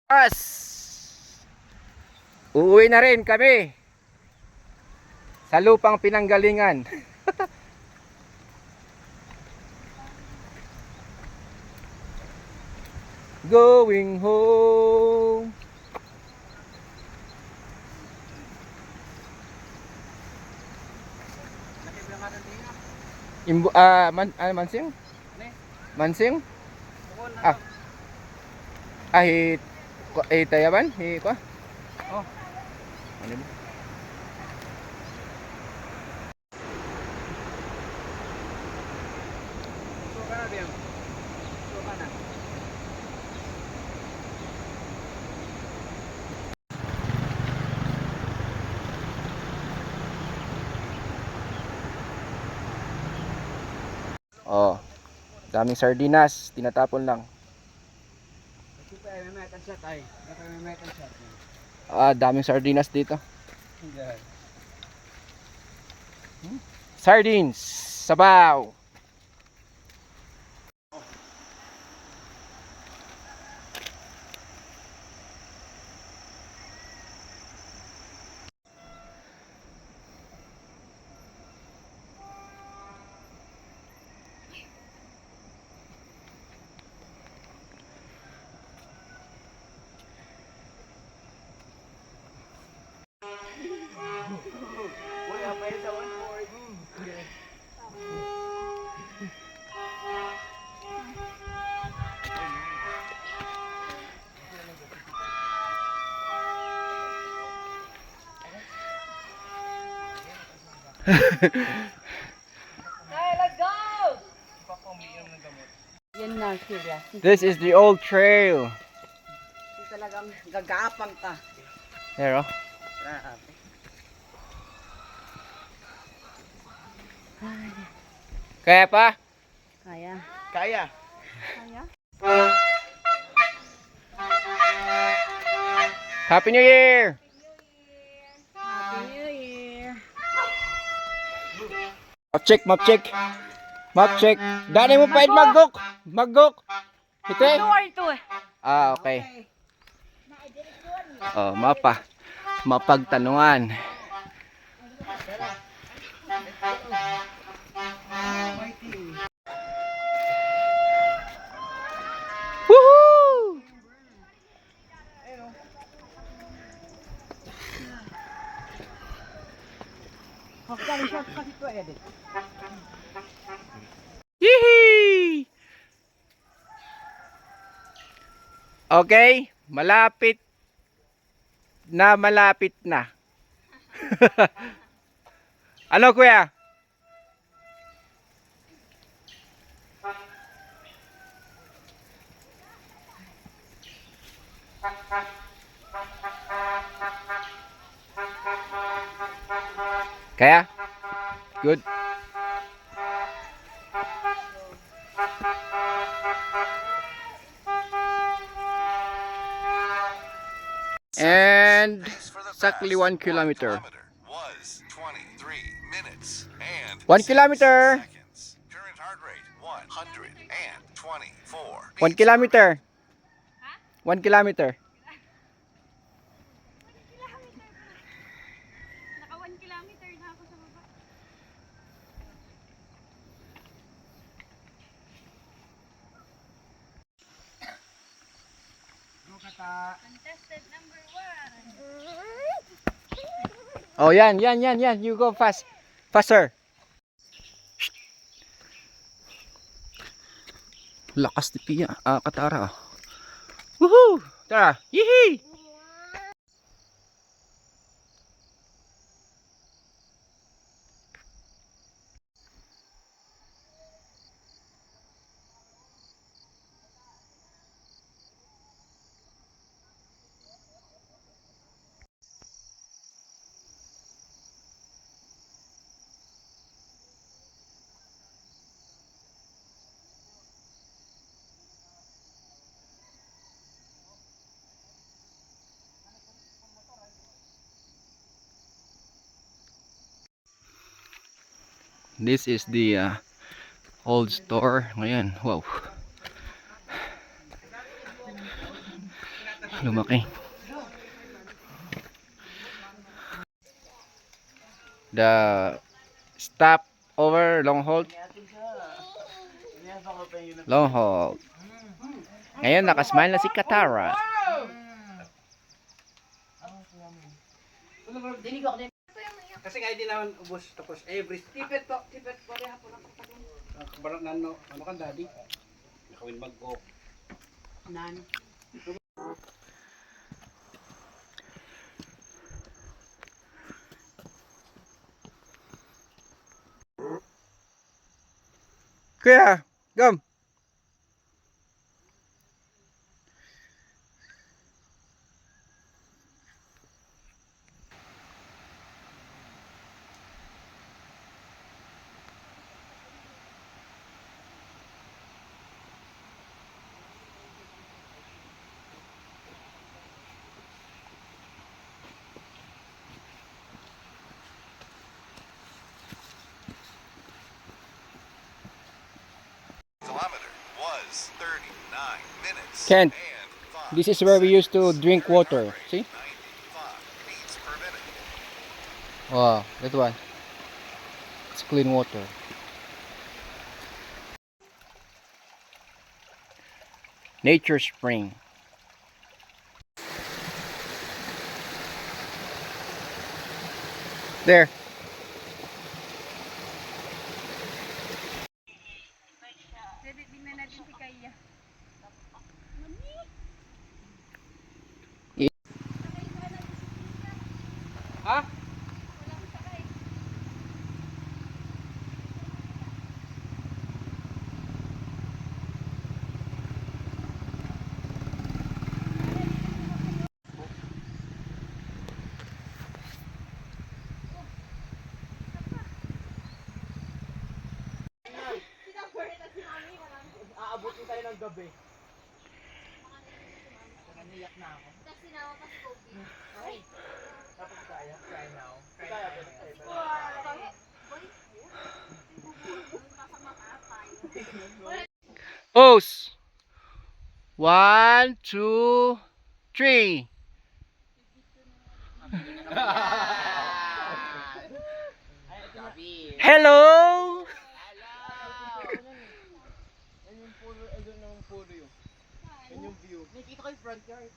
As! Uuwi na rin kami sa lupang pinanggalingan. Going home. Mansing? Mansing? Ah. Tayaban? Ko? Oh. Ano ba? Oh. Daming sardinas, tinatapon lang. Daming sardinas dito. Sardines, sabaw. Hey, let's go! Yan na sila. This is the old trail. Talagang gagapang ta. There, oh. Grabe. Kaya pa? Kaya. Kaya. Kaya? Happy New Year! Happy New Year! Map check, map check. Map check. Dani mo pa maggok. Maggok. Ito eh. Okay. Oh, mapa. Mapagtanungan. Woohoo! Yee! Okay, malapit na. Ano kuya? Kaya? Good. And exactly 1 kilometer. Was 23 minutes and 1 kilometer. seconds. Current heart rate 124. 1 kilometer. 1 kilometer. Naka 1 kilometer na ako sa baba. Contested number 1. Oh, yan. You go fast. Faster. Shh. Lakas ni Pia. Katara. Woohoo! Tara. Yee! This is the old store. Ngayon, wow. Lumaki. The stop over long hold. Long hold. Ngayon nakasmile na si Katara. Kasi nga hindi naman ubos tapos every tipet po rin hapon ako pagin. Barang ano kan daddy? Nakawin mag-go. Nan. Kaya, gam. Kilometer was 39 minutes Kent, and 5 this is where we used to drink water. See? 95 beats per minute. Wow, that one. It's clean water. Nature spring. There. Pwede din na natin si Kaya. Ha? Aabutin tayo ng gabi. Naniyak na ako. Tapos sinawa pa si Kobe. Ay. Tapos kaya now. Kaya Pose. 1, 2, 3. Hello. Yan yung pulo, doon ng pulo yun. Yan yung view. Nakikita ko yung front yard.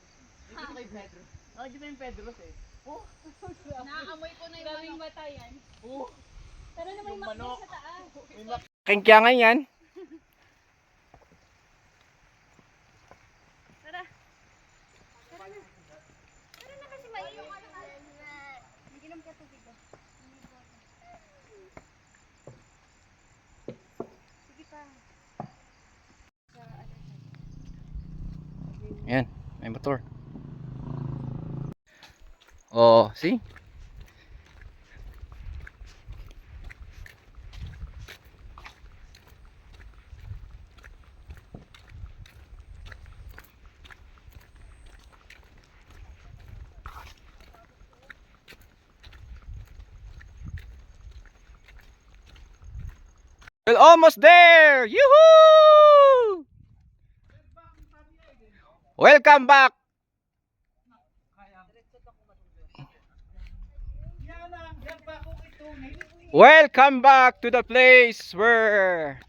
Nakikita ko yung Pedro. Nakikita yung Pedro eh. Oh! Nakaamoy ko na yung daming mata yan. Oh! Pero na may Yung makina manok. sa taas. May mak- Kengkyangan yan. Tara. Tara na. Tara na kasi maiinom ka na. Naginom ka tubig ko. Sige pa. Yan, may motor. Oh, see? We're almost there! Yoo-hoo! Welcome back! Welcome back to the place where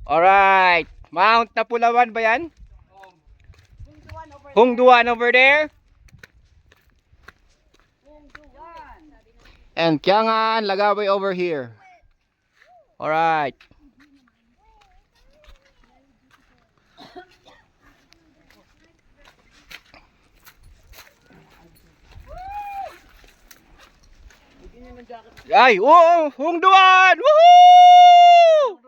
Alright, Mount Napulawan ba yan? Hungduan over there. And Kiangan, Lagawe over here. Alright. Ay, oo, Hungduan! Woohoo!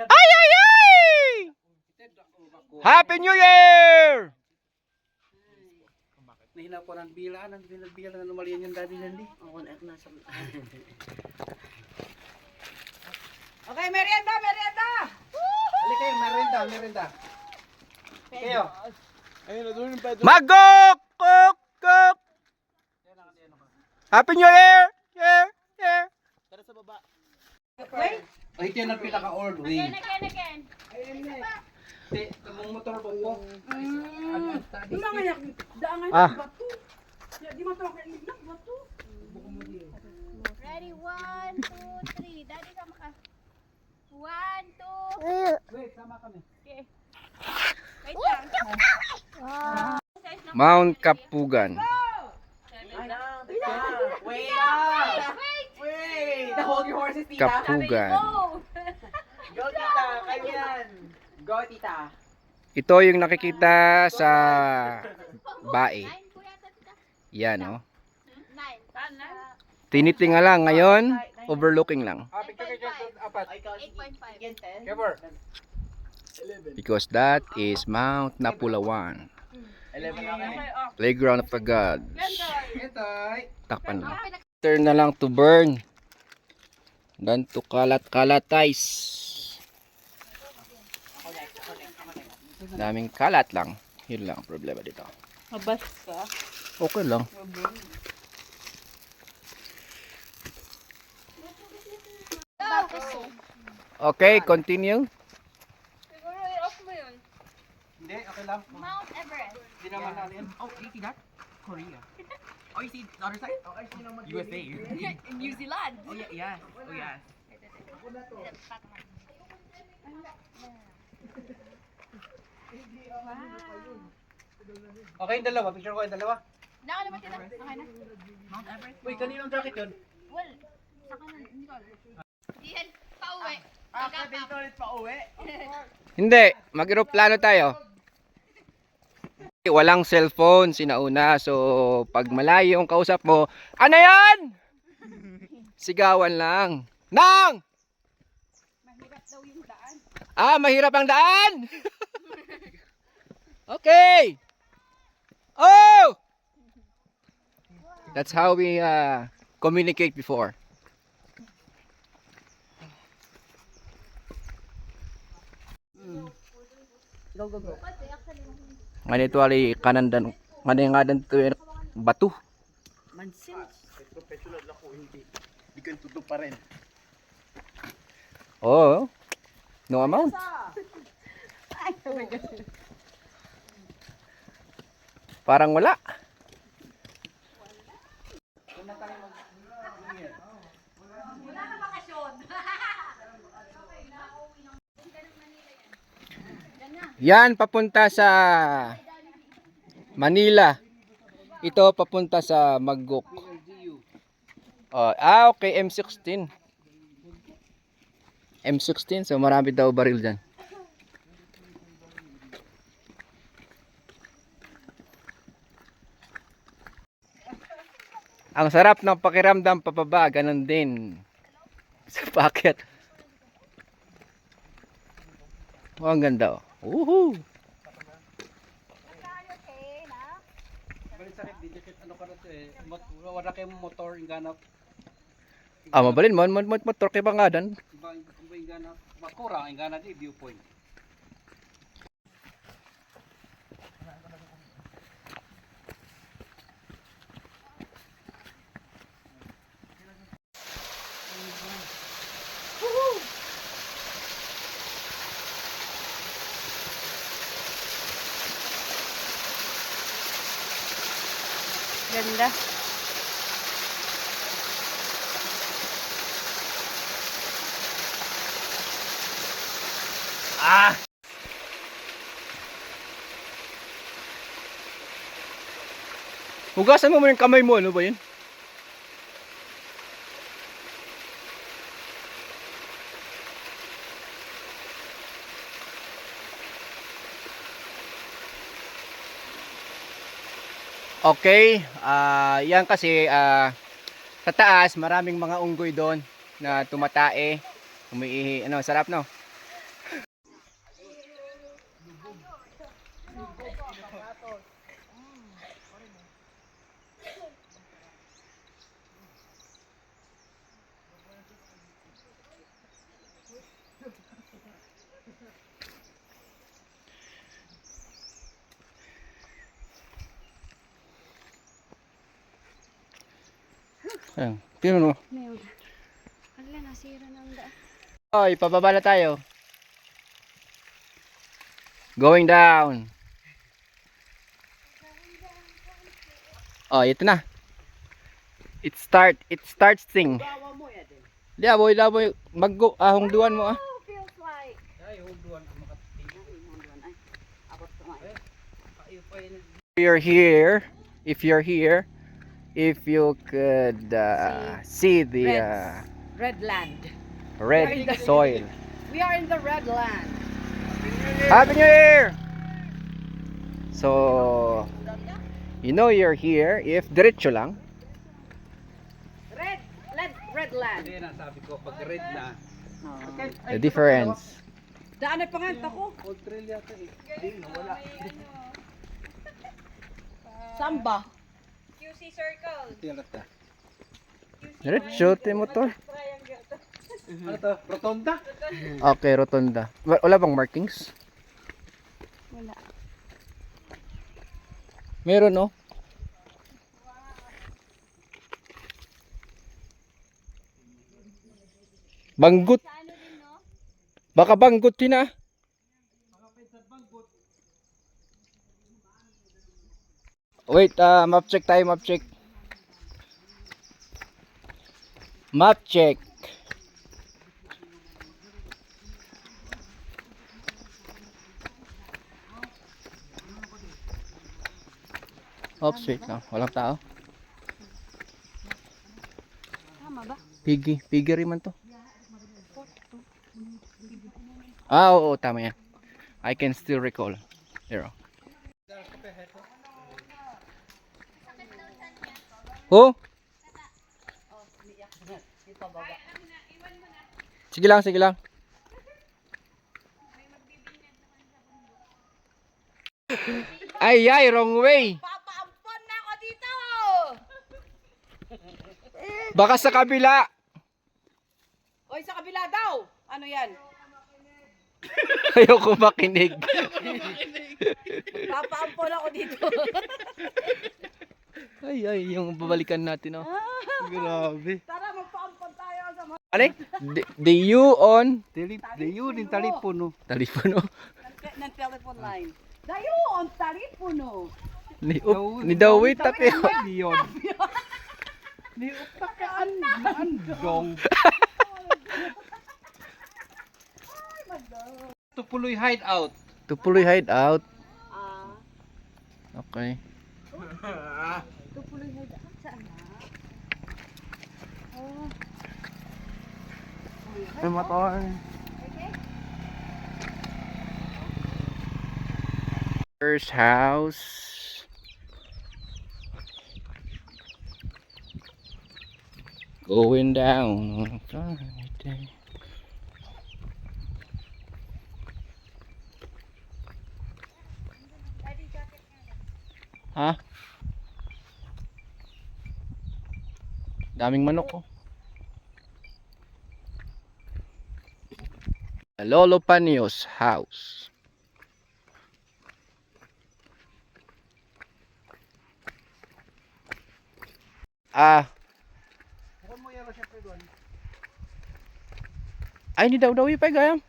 Ay, ay, ay! Happy New Year! Nahina po ng bilaan, ang binabila na lumalian yung daddy nandi. Oo, nasa... Okay, merienda, merienda! Halika kayo, merienda. Kayo. Ayun, doon yung Pedro. Magok! Kok! Kok! Happy New Year! Year! Year! Tara sa baba. Oh, ito yung pinaka-old way. Again. Tamang motor ba po? Ah, Ready, 1, 2, 3. Daddy, sama ka. 1, 2. Wait, sama kami. Okay. Wait lang. Mount Kapugan. Wait up! Wait! Hold your horses, tita. Kapugan. Go! Go, tita. Kanyan. Go, tita. Ito yung nakikita sa bae. 9 po yata, tita. Yan, oh. 9. Tinitinga lang ngayon, overlooking lang. Picture kayo dyan, apat. 8.5. Cover. Because that is Mount Napulawan. 11 na kami. Playground of the gods. Ito. Takpan lang. Turn na lang to burn. Dan to kalat-kalatize. Daming kalat lang. Yun lang ang problema dito. Mabas ka. Okay lang. Okay, continue. Siguro i-off mo yun. Hindi, okay lang. Mount Everest. Hindi naman natin. Oh, you see that? Korea. Oh, you see the other side? Oh, I see naman USA. In New Zealand. Oh, yeah, yes. Oh, yes. Okay, yung dalawa. Picture ko yung dalawa. Naka naman tita. Okay na. Mount Everest. Uy, kaninong jacket yun? Well, saka na. Hindi ko alam. Iyan, pauwi. Dito ulit pa uwi. Hindi, mag-aeroplano tayo. Walang cellphone sinauna. So, pag malayo yung kausap mo, ano yan? Sigawan lang. Nang! Mahirap daw yung daan. Ah, mahirap ang daan? Okay. Oh! That's how we communicate before. Go, go, go. Ganito ali kanandan, ngadan to batu. Mansin. Professional ako, hindi. Hindi ka tuto pa rin. Oh. No amount. Parang wala. Yan papunta sa Manila. Ito papunta sa Magok. Oh, okay, M16. M16, so marami daw baril dyan. Ang sarap ng pakiramdam pababa, ganun din. Sa packet. Oh, ang ganda oh. Woohoo! Balik sakit, di dikit ano ka na to eh. Wala kayong motor, yung ganap. Ah, mabalin mo, motor kay bangadan. Iba yung ganap. Makurang, yung ganap di viewpoint. Ganda. Ah! Hugasan mo yung kamay mo, ano ba yun? Okay, yan kasi sa taas maraming mga unggoy doon na tumatae, umiihi, ano, sarap no? Ayan, tingnan mo. talaga nasira na ang daan. Oy, pababa na tayo. Going down. Oh, ito na. It starts sing. Bawa mo yan din. Da boy, maggo ahong duwan mo ah. Oh, feels like. Ay, hold on. Ang makatitig. Ay, abot ko nga. Ayaw pa yun. If you're here, if you could see the Red land. red soil. We are in the red land. Happy New Year! So, you know you're here if diretso lang. Red land. Hindi na sabi ko, pag red na. The difference. Daan ay panganta ko. Australia to eh. Hindi, nawala. Samba. QC circle. Tingnan Diretso, te motor. Ano to? Rotonda? Okay, rotonda. Wala bang markings? Wala. Meron no? Banggut. Sa ano din, no? Baka banggut din ah. Wait, map check tayo, map check. Map check. Oops, wait lang. Walang tao. Tama ba? Pigi rin man to. Ah, oo, tama yan. I can still recall. Zero. Oh? Sige lang, sige lang. Ay, wrong way. Papaampon na ako dito! Baka sa kabila. Oy, sa kabila daw. Ano yan? Ayoko makinig. Papaampon ako dito. Ay, yung babalikan natin, oh. Grabe. Tara, magpaampon tayo sa mga... Ano? The U on Yun, yung talipuno. telepono. Ng telephone line. Dayo, on talipuno. Ni Dawit tapi. Yun. Ni utakaan dong. Tupuloy hideout. Tupuloy hideout. Ah, Okay. Tupuloy na daan. Saan na? May motor. First house. Going down. Ha? Daming manok ko. Lolo Panio's house. Ah. Ay, ni daw pa gayam.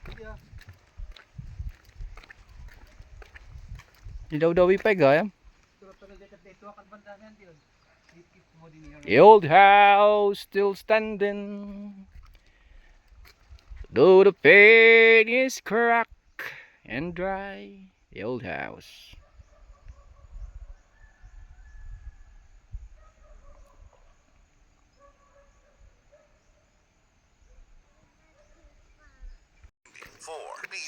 Ni daw pa gayam. The old house still standing, though the paint is cracked and dry. The old house.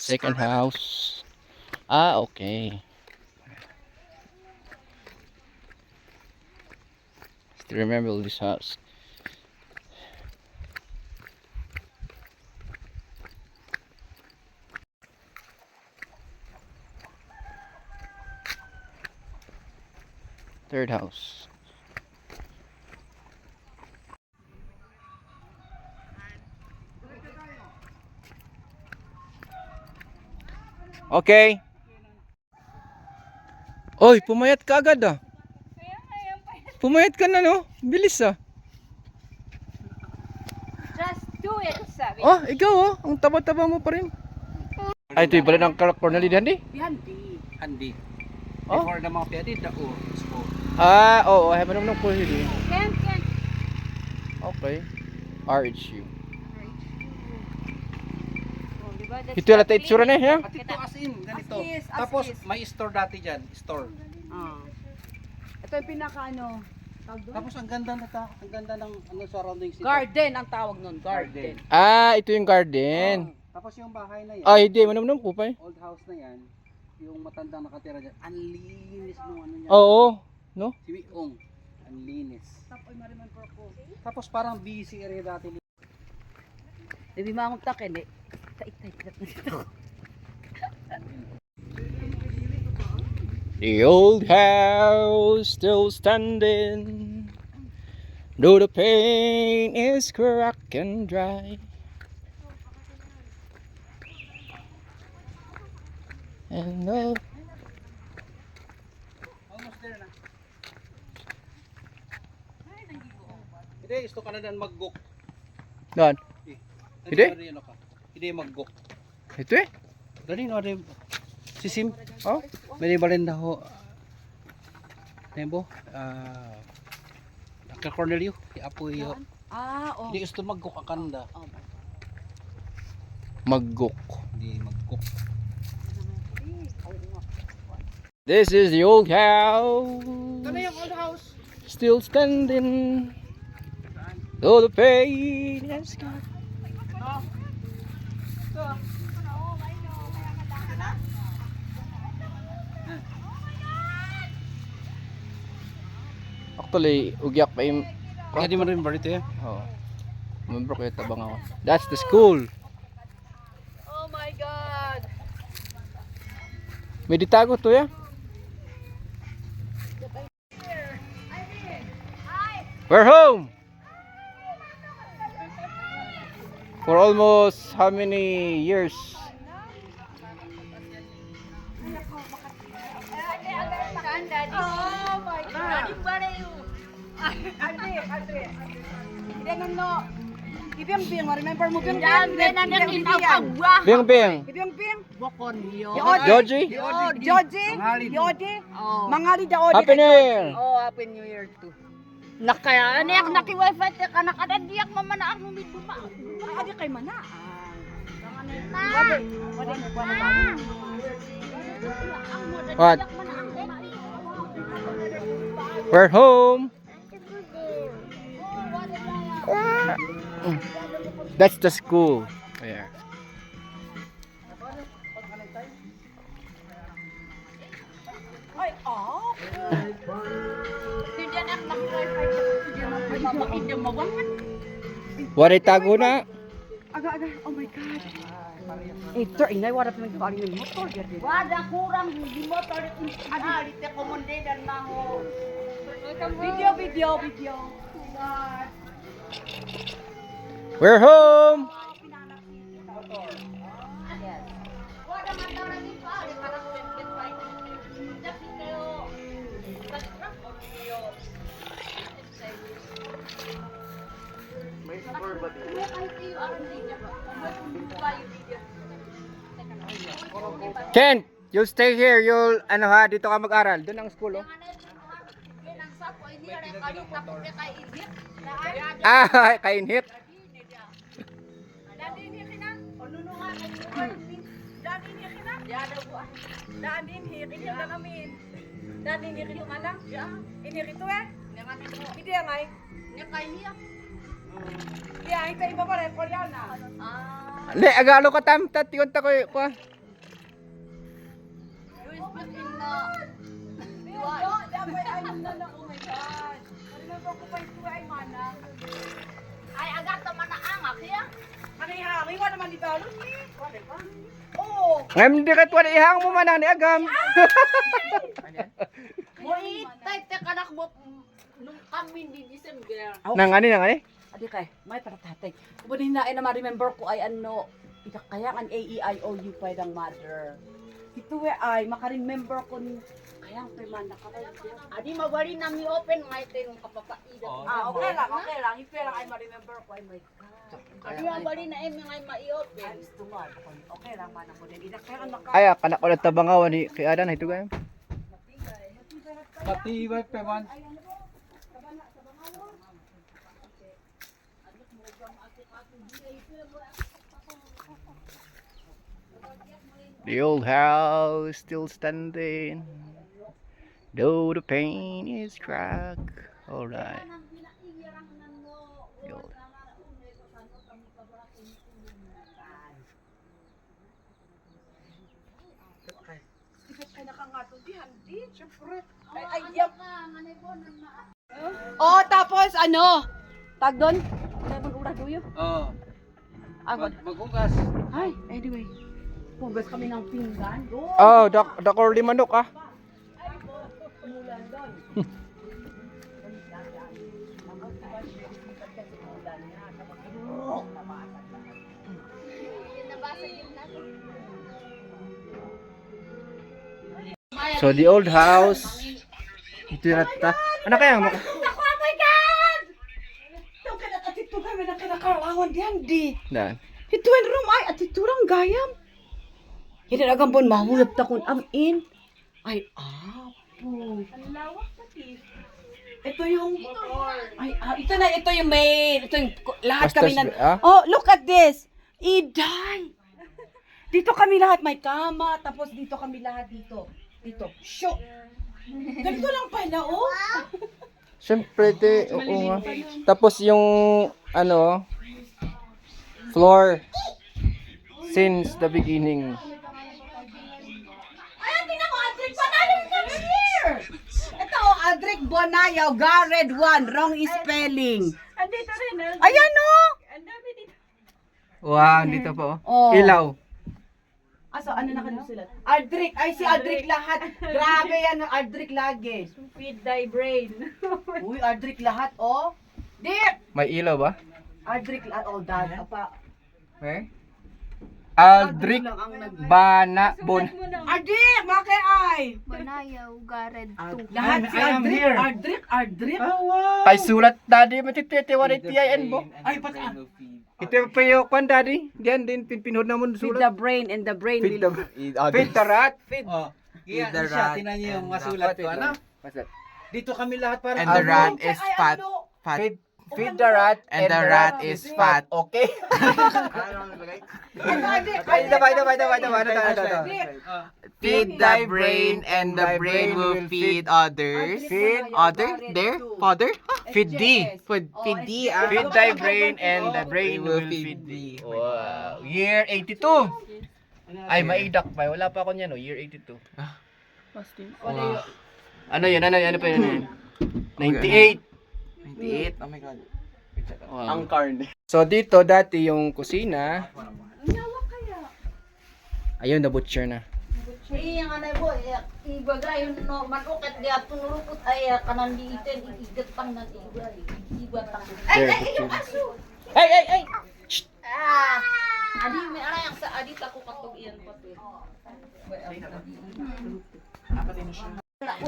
Second house. Ah, okay. Still remember this house. Third house. Okay. Oy, pumayat ka agad ah. Kaya nga yan pa. Pumayat ka na no? Bilis ah. Just do it. sabi. Oh, ikaw oh. Ang taba-taba mo pa rin. Ay, ito yung bala ng Cornelio Handi? Handi. Oh? Before the mga piyadi, dao. So, Ah, oo. Ay, manong nang pwede. Ken. Okay. RHU. Oh, diba? That's Ito yung the lahat itsura na eh. at ito as in, ganito. As is, as Tapos is. may store dati dyan, store. Ah. Ito yung pinaka ano, tawag doon? Tapos ang ganda ang ganda ng ano surroundings dito. Garden ang tawag nun, garden. Ah, ito yung garden. Tapos yung bahay na yan, Ay, hindi. Manong nang kupay. old house na yan, yung matandang nakatira dyan, ang linis nung ano niya. Oo. No? Si Wiong, ang linis. Tapos parang busy area dati. Hindi mamang takin eh. Tay. The old house still standing, though the paint is cracked and dry. And no, Almost there na. Hindi, gusto ka na dyan mag-gok. doon. Hindi? Dali na ka. Hindi mag-gok. Ito eh. Dali na rin. Sisim. Oh. May ba rin na ho. Tembo. Ka Cornelio. Apo iyo. Ah, oh. Hindi gusto mag-gok akanda. Oh, Maggok. Hindi mag-gok. This is the old house. Ito na yung old house. Still standing, though the paint has gone. Actually, ugyak pa yung... Kaya di mo rin ba rito yan? Oh. Remember ko yung tabang ako. That's the school. Oh my God! May ditago to ya. We're home. For almost how many years? Saan, Daddy? Oh my God. Andre. Hindi no. Ibiyang-biyang, remember mo biyang Dami na nakitawagwa. Bing bing. Ibiyang-biyang. Bokon yo. Joji. Joji. Yodi. Mangali daod. Happy New Year. Oh, Happy New Year too. Nakaya niyak naki-wifi te ka nakadadiyak mamana ang lumiduma. Adi kay mana. What? We're home. That's the school. Yeah. Ay, oh. Hindi na naki-wifi te. Hindi mo hindi mo What tago na? Aga. Oh my God. Eh, tur, inay, wala pa nagparing ng motor. Wada kurang di motor adi te komonde dan maho. Video. We're home. Wada man daw lagi pa di parang pet pa. Jadi kayo pag-trap o yo. May score ba din? Ay, tiyo aron din ba? Ken, you stay here. You'll ano ha, dito ka mag-aral. Doon ang school oh. Ah, kainhit. Le, agalo ka tam, tatiyon ta ko ko. Ay, agad to manaangak ya. Ngam di ka tuwa ihang mo man ni agam. Mo itay te kanak mo nung kami di December. Nang ani? Adi kay, may paratatay. Kunin na na ma-remember ko ay ano, kaya ang AEIOU pa ng mother. Ito ay maka-remember ko Adi mabali na mi open nga ito yung kapapaida. Okay lang, okay lang. If lang ay ma-remember ko, ay my God. Adi mabali na emi nga ma-i-open. Ay, gusto mo. Okay lang, mana mo din. Idak kaya naka... Ay, kanak ulit tabangaw ni kay Adan ito gayam. Matibay pa man. The old house still standing, though the paint is cracked. All right. The old- Oh, tapos ano? Tag doon? Lemon ura duyo? Oo. Maghugas. Ay, anyway. Pugas kami ng pinggan. Oh, dakor di manok ah. So the old house. Ito yung nata. Ano kaya? Oh my God! Ito ka na atito kami na kinakarawan diyan di. Dan. Ito yung room ay atito lang gayam. Hindi na gambon mahulap ta kun amin. Ay, apo. Ito yung ay ito yung main. Ito yung lahat kami Masters, na. Oh, look at this. Iday. Dito kami lahat may kama, tapos dito kami lahat dito. Dito. Show. Ganito lang pala, oh. Siyempre, oo nga. Tapos yung, ano, floor, since the beginning. Ay, tingnan mo, Adric Bonayo is here. Ito, Adric Bonayo, Garred 1, wrong spelling. Andito rin. Ayan, oh. Ang dami dito. Wow, dito po. Oh. Ilaw. Aso, ano na kanila? Adric, ay si Adric lahat. Grabe yan, Adric lagi. Feed thy brain. Uy, Adric lahat, oh. Di! May ilaw ba? Adric lahat, oh, dad, apa. Eh? Aldric Lang ang nag... Bana Bon. Adric, makay ay. Banayaw, Garred 2. Lahat si I am Adric, here. Adric. Ay sulat daddy matititiwan itiyan mo. Ay, pati Ito pa yung kwan daddy. Diyan din pinpinhod na mo Feed sulat. the brain and the brain Feed will... the rat. Oh. Kaya siya, tinan niyo yung masulat ko. Ano? What's that? Dito kami lahat para... And the rat is Ay, fat. ano? Feed the rat And the rat is fat. Okay. Ay, ito ba? Feed the brain and the brain will feed others. Feed Other? There? Father? Feed thee. Feed thee. Feed thy brain and the brain will feed thee. Wow. Year 82. Ay, maidak pa. Wala pa ako niyan, no? Year 82. Wow. Ano yun? Ano pa yun? 98. 98? Oh my God. Ang carne. So, dito dati yung kusina. Ayun, the butcher na. Iya nga na po, ibagay yung no, manukit niya, tunurupot ay kanan diitin, iigat pang ng ibay. Iigat pang. There, butcher. Ay! Adi, may arayang sa adi, tako katog iyan pa to.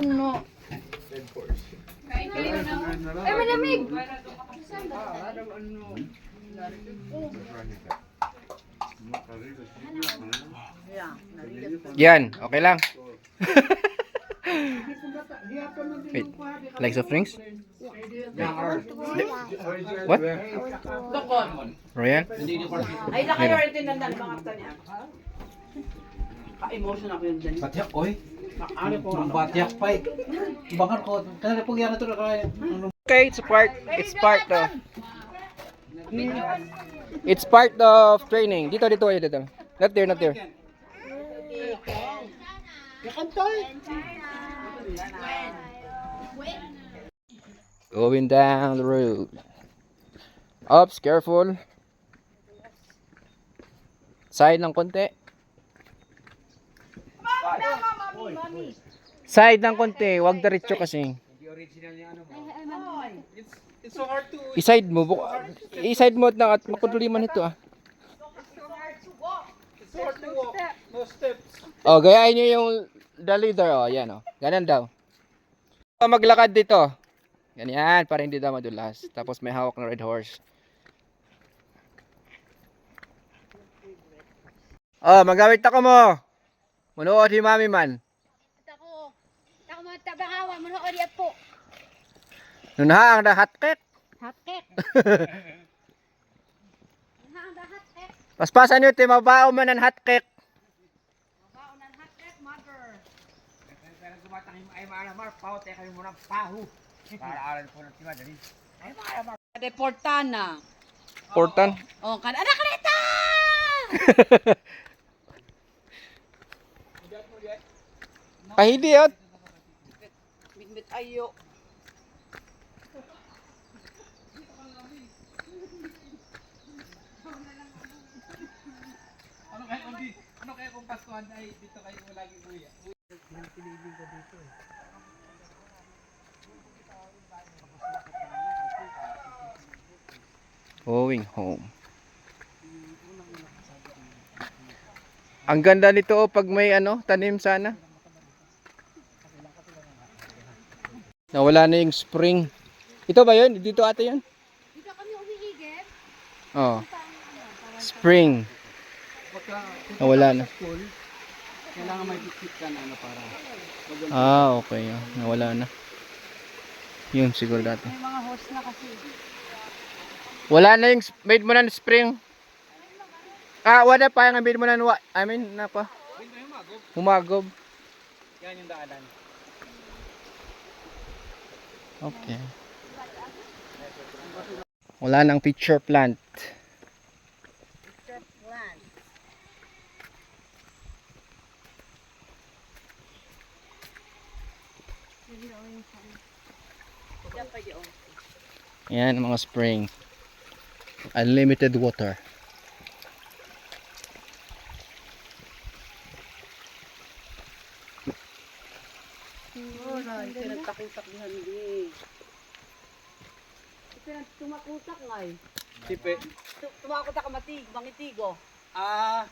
Uno. Ay, malamig! Yan, okay lang. Wait, like soft drinks? What? Royal? Ay, nakayo rin tinandan mga akta niya. Ka-emotion ako yun dyan. Batyak, oy. Ano ko? Ang batyak pa eh. Bakar ko. Kaya po yan ito na kaya. Okay, it's part of it's part of training. Dito. Not there. Going down the road. Oops, careful. Side ng konti. Side ng konti, wag diretso kasi. It's so hard to... I-side mo, i-side mo na at makuduliman ito ah. It's so hard to walk. No steps. Oh, gayahin niyo yung the leader. Oh, yan oh. Ganun daw. Maglakad dito. Ganyan, para hindi daw madulas. Tapos may hawak na red horse. Oh, magawit ako mo. Munuod si Mami man. Ako mga tabangawa, manood yan po. Nunha ang dahat kek. Hakek. Ang hakek. Paspasan nyo, te, mabao man ang hot cake. Mabaunan hakek, mother. Pero gumatang yung ay maalamar, paute kayo muna pahu. Para aral po ng tima, dali. Ay maalamar. Deportana. Portan. Oh, kan anak leta! Kahidi yun. Bitbit ayo. Ano kaya kung Paskuhan ay dito kayo lagi uwi? Going home. Ang ganda nito oh, pag may ano, tanim sana. Nawala na yung spring. Ito ba yun? Dito ate yun? Dito kami umihigit. Oh. Spring. Nawala na. School, kailangan may bikit ka na ano para. Ah, okay. Oh. Nawala na. Yun siguro dati. May mga host na kasi. Wala na yung made mo na ng spring. Ah, wala pa yung made mo na I mean, na pa. Humagob. Yan yung daanan. Okay. Wala nang pitcher plant. Yan ang mga spring. Unlimited water. Wala, pinagtakutak-takuhan di. Tumakutak nga eh. Sipe. Tumakutak ka mangitigo. Ah.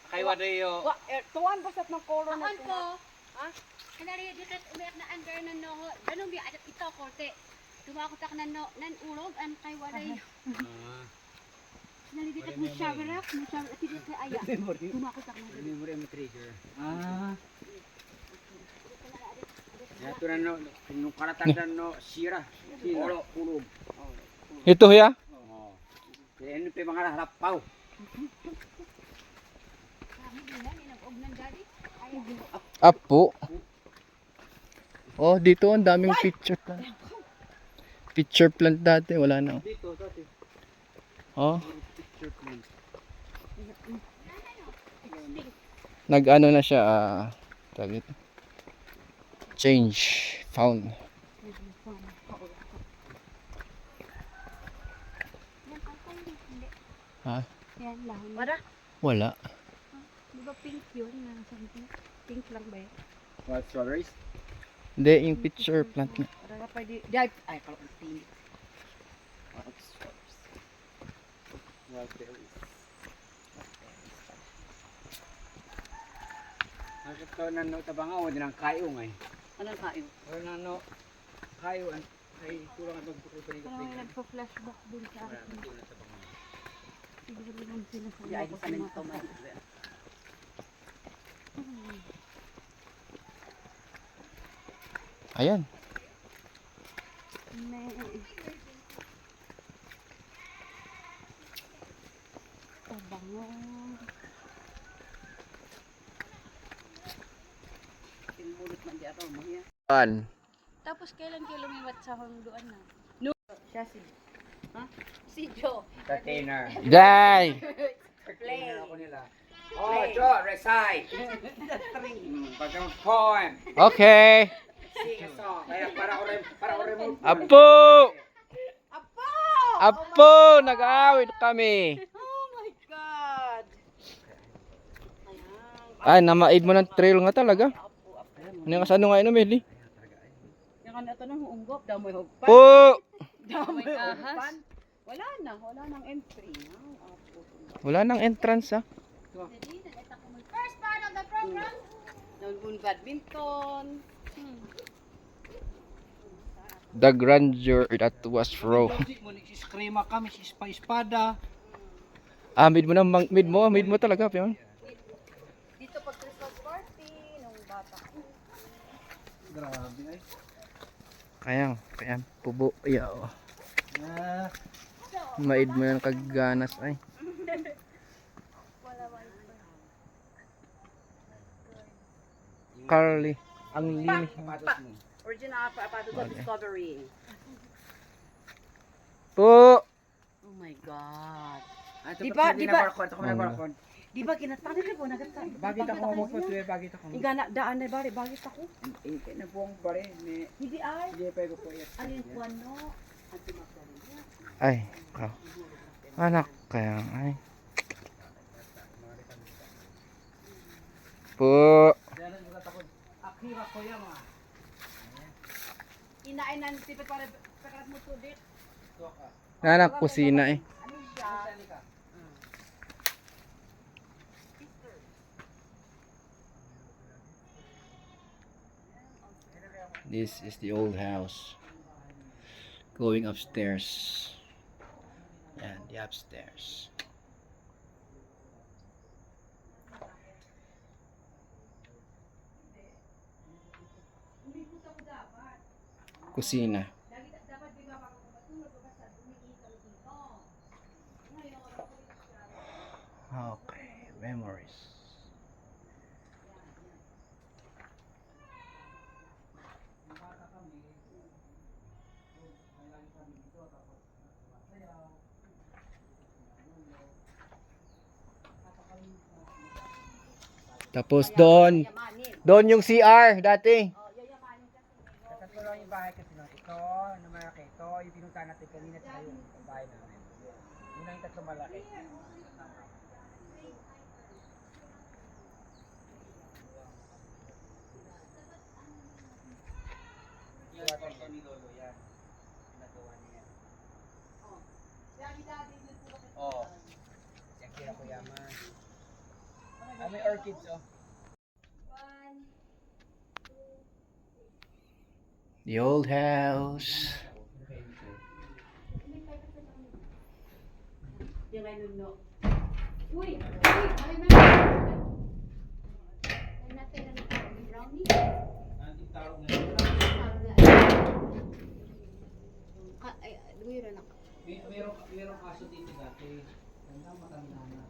Kay Wadayo. Tuwan basat ng koro na Akan ko. Ha? Kanari dikit umiyak na under na no. Ganun bi adat ito korte. Tumakutak na no nan urog an kay waray. Kanari dikit mo shower up, mo shower at dito kay aya. Tumakutak na. Memory mo trigger. Ah. Ito na no, nung karatanda no, sira. Ulo, ulog. Ito ya? Oo. Kaya ano pa yung mga harapaw. Kami din na nag-og nan daddy. Ay, Apo. Oh, dito ang daming pitcher plant. Pitcher plant dati, wala na. Dito, dati. Oh, Picture plant. nag-ano na siya, tawag ito. Change found. Ha? yan lang. Wala. Di ba pink yun na something? Pink lang ba yun? What, strawberries? Hindi, yung pitcher plant na. Para pa di ay kalau tin. Raspberries. Nakita na no, tabangaw, din ang kayo ngay. Anong kain? Pero na no, kayo, ay kurang at magpupuli ka Parang nagpa-flashback dun sa akin. Siguro lang sila sa Di ay mga sa nito kapatid. man. Ayan. May... Tabango. Tinulot man di ato mahya. Yan. Tapos kailan kayo lumiwat sa hangduan na? Siya si Si Joe. Container. Die! Container ako nila. Oh, Joe, recite. Pagkang poem. Okay. Sing a song. Kaya para ko remote. Apo! Apo! Nag-aawit kami. Oh my god. Ay, namaid mo ng trail nga talaga. Ano yung kasano nga inom, Eli? Yang kan ato nang huunggop damoy hugpan. Po! Damoy hugpan. Wala nang entry. Wala nang entrance, ha? First part of the program. No, Nagul badminton. The grandeur that was raw. Hindi mo ni iskrima kami si espada. Ah, mid mo talaga, pion. Dito pag Christmas party nung bata ko. Grabe ay. Kaya pubo. Yeah. Ah, Maid mo ng kaganas ay. Carly, ang linis. sapatos mo. Original papato sa Discovery. Po. Oh my God. Di ba- di ba- Ako na barkod. Di ba kinatani ka po nagatan? Bagit ako mo po, bagit ako mo. Igana daan na bari bagit ako. Eh, na buong bare, ni Hindi ay. hindi pa ko po yes. Ano yung kuwano? Ate Magdalena. Ay. Oh. Anak kaya ay. Po. Dalan mo takod. Akira ko yan ah. Kinain na sipit para pagkarat mo tubig. Anak kusina eh. Ano siya? This is the old house. Going upstairs. Yan, the upstairs. Kusina. Okay, memories. Tapos doon yung CR dati. Tatlo lang yung bahay kasi no. Ito, na malaki. Ito, yung pinunta natin kanina sa yung bahay namin. Yun ang tatlo malaki. Yan, ito ni Lolo yan. Pinagawa niya. Oo. Yan kira ko yaman. Ah, may orchids oh. The old house. Yung ay nuno. Uy! Ay, meron! Ay, natin na brownie. Anong taro na Ay, duwira na. Merong aso dito dati. Tanda matanda na.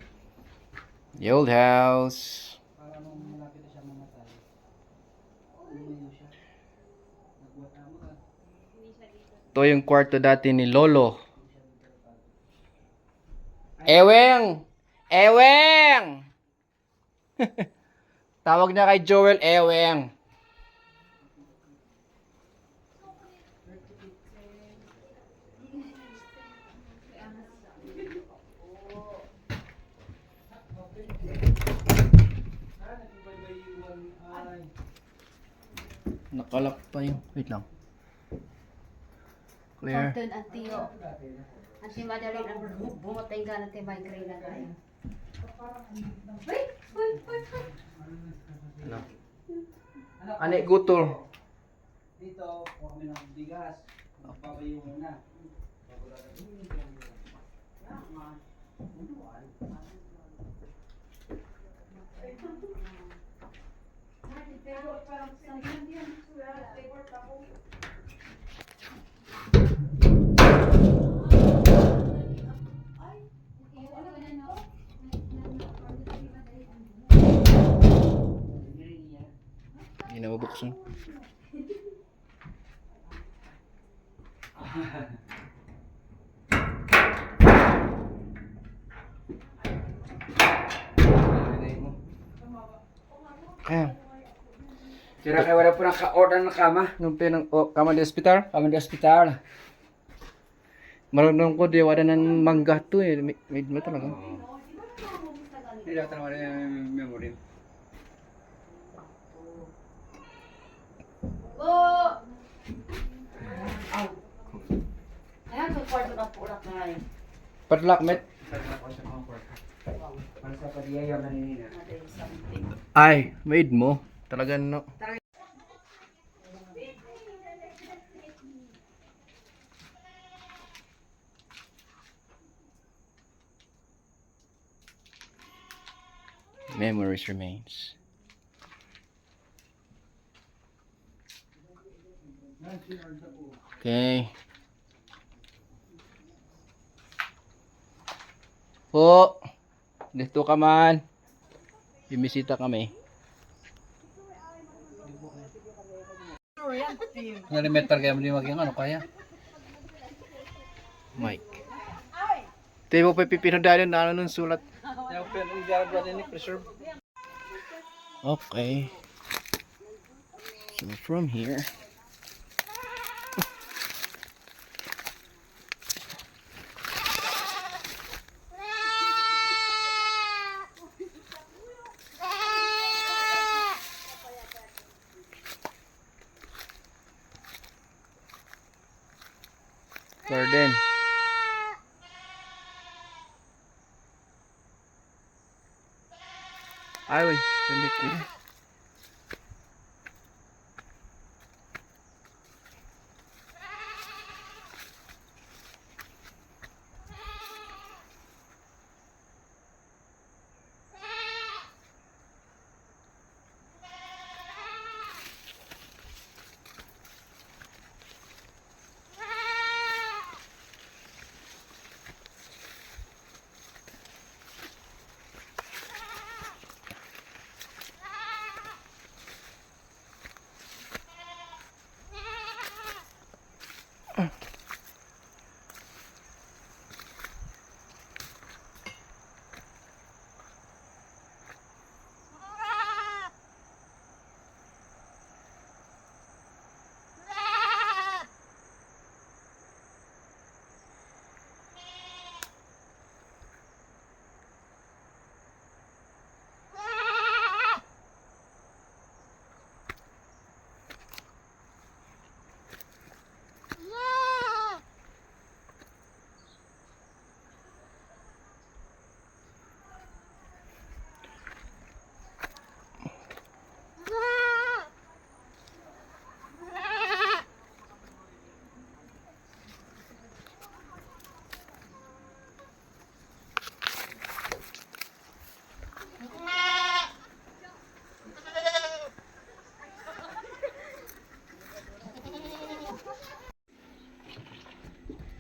The old house. Para nung malapit na siya mamatay. Lumayo siya. Nagwata mo ka. Ito yung kwarto dati ni Lolo. Eweng! Eweng! Tawag na kay Joel, Eweng. Nakalak pa yung... Wait lang. Clear. Fountain at Tio. Anti madali na bumutay ka natin migraine na tayo. Wait! Ano? Ani gutol. Dito, kuha kami ng bigas. Magpapayo muna. Hindi na mabuksan. Ayan. Sira kayo wala po naka-order ng kama. Nung pinang kama di hospital. Kami di hospital. Marunong ko di wala ng mangga to eh. Made mo talaga. Hindi dapat naman yung memory. Oh! Ayan, kung kwarto na po na kayo. Padlock, met. Para sa padiyayaw na nila. Something. Ay, made mo. Talagang no. Memories remains. Okay. Po. Dito ka man. Bimisita kami. Nalimeter kaya hindi maging ano kaya. Mike. Tayo po pipinadalan na ano nung sulat. Yung pero yung jarab ni preserve. Okay. So from here. Garden. Ay, wait. Sandit ko.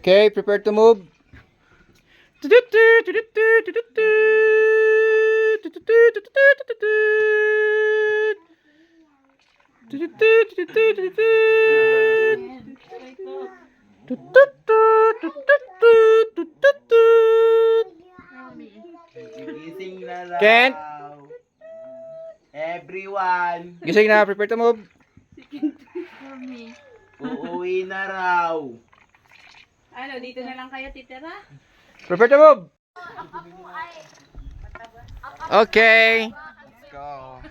Okay, prepare to move. Gising na raw. Kent? Everyone, Gising na, prepare to move. uuwi na raw. Ano, dito na lang kayo titira? Prepare to move. Okay. Let's go.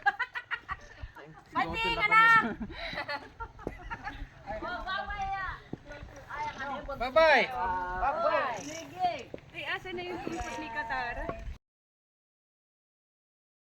Pati ka na! Bye-bye. Sige. Ay, asa na yung tupot ni Katara?